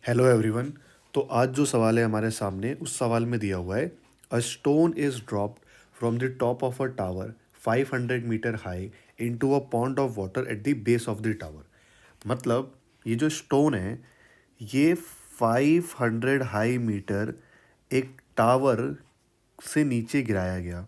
Hello everyone. तो आज जो सवाल है हमारे सामने, उस सवाल में दिया हुआ है, a stone is dropped from the top of a tower 500 metre high into a pond of water at the base of the tower. मतलब ये जो स्टोन है, ये 500 हाई मीटर एक टावर से नीचे गिराया गया।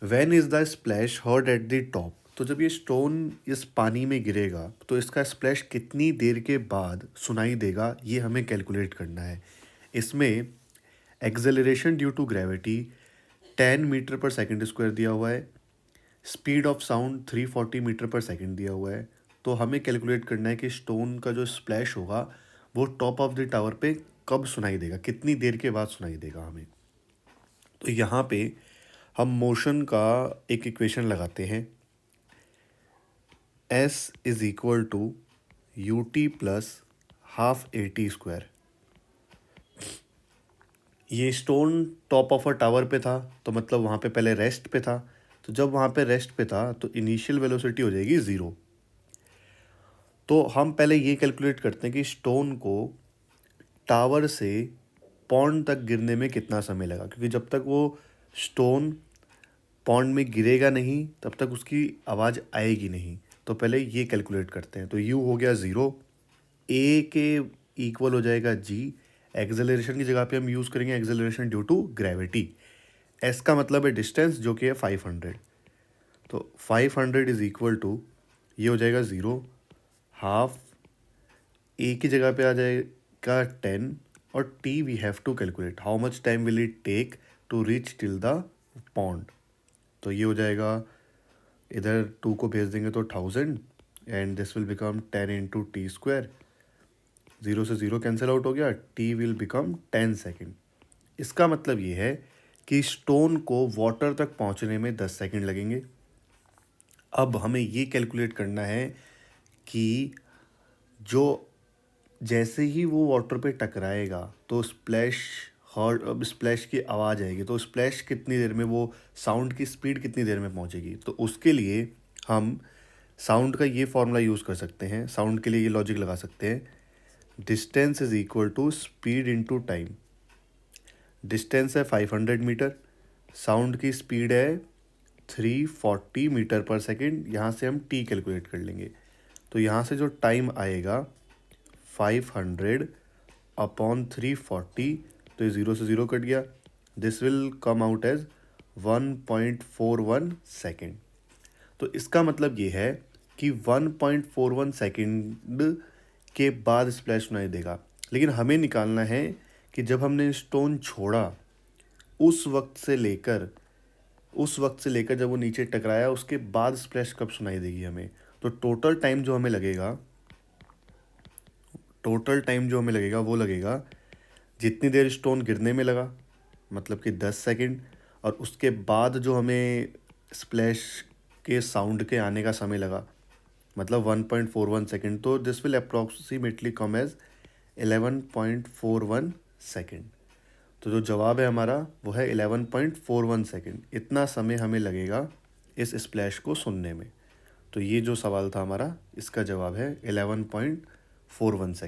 When is the splash heard at the top. तो जब ये स्टोन इस पानी में गिरेगा तो इसका स्प्लैश कितनी देर के बाद सुनाई देगा, ये हमें कैलकुलेट करना है। इसमें acceleration due to gravity 10 metre per second square दिया हुआ है, speed of sound 340 metre per second दिया हुआ है। तो हमें कैलकुलेट करना है कि स्टोन का जो स्प्लैश होगा वो टॉप ऑफ द टावर पे कब सुनाई देगा, कितनी देर के बाद सुनाई देगा हमें। तो यहाँ पे हम मोशन का एक इक्वेशन लगाते हैं, S is equal to U T plus half A T square. ये stone top of a tower पे था, तो मतलब वहाँ पे पहले रेस्ट पे था। तो जब वहाँ पे रेस्ट पे था तो इनिशियल वेलोसिटी हो जाएगी ज़ीरो। तो हम पहले ये कैलकुलेट करते हैं कि स्टोन को टावर से पॉन्ड तक गिरने में कितना समय लगा, क्योंकि जब तक वो स्टोन पॉन्ड में गिरेगा नहीं तब तक उसकी आवाज़ आएगी नहीं। तो पहले ये कैलकुलेट करते हैं। तो यू हो गया ज़ीरो, ए के इक्वल हो जाएगा जी। एक्सेलरेशन की जगह पे हम यूज़ करेंगे acceleration due to gravity. S का मतलब है डिस्टेंस, जो कि है 500। तो 500 इज इक्वल टू, ये हो जाएगा ज़ीरो, हाफ ए की जगह पे आ जाएगा 10, और T we have to calculate how much time will it take to reach till the pond. तो ये हो जाएगा, इधर 2 को भेज देंगे तो 1000, and this will become 10 into T square. Zero से ज़ीरो कैंसिल आउट हो गया, टी विल बिकम 10 सेकेंड। इसका मतलब ये है कि स्टोन को वाटर तक पहुंचने में 10 सेकेंड लगेंगे। अब हमें ये कैलकुलेट करना है कि जो जैसे ही वो वाटर पे टकराएगा तो स्प्लैश हर्ड, अब स्प्लैश की आवाज़ आएगी, तो स्प्लैश कितनी देर में, वो साउंड की स्पीड कितनी देर में पहुंचेगी। तो उसके लिए हम साउंड का ये फॉर्मूला यूज़ कर सकते हैं। साउंड के लिए ये लॉजिक लगा सकते हैं, distance is equal to speed into time. Distance है 500 मीटर, साउंड की स्पीड है 340 मीटर पर सेकेंड। यहाँ से हम टी कैलकुलेट कर लेंगे। तो यहाँ से जो टाइम आएगा 500 अपॉन 340, तो ये ज़ीरो से ज़ीरो कट गया। This will come out as 1.41 second. तो इसका मतलब ये है कि 1.41 सेकेंड के बाद स्प्लैश सुनाई देगा। लेकिन हमें निकालना है कि जब हमने स्टोन छोड़ा उस वक्त से लेकर जब वो नीचे टकराया उसके बाद स्प्लैश कब सुनाई देगी हमें। तो टोटल टाइम जो हमें लगेगा वो लगेगा जितनी देर स्टोन गिरने में लगा, मतलब कि 10 सेकंड, और उसके बाद जो हमें स्प्लैश के साउंड के आने का समय लगा, मतलब 1.41 सेकंड। तो this will approximately come as 11.41 second. तो जो जवाब है हमारा वो है 11.41 सेकंड। इतना समय हमें लगेगा इस स्प्लैश को सुनने में। तो ये जो सवाल था हमारा, इसका जवाब है 11.41 सेकंड।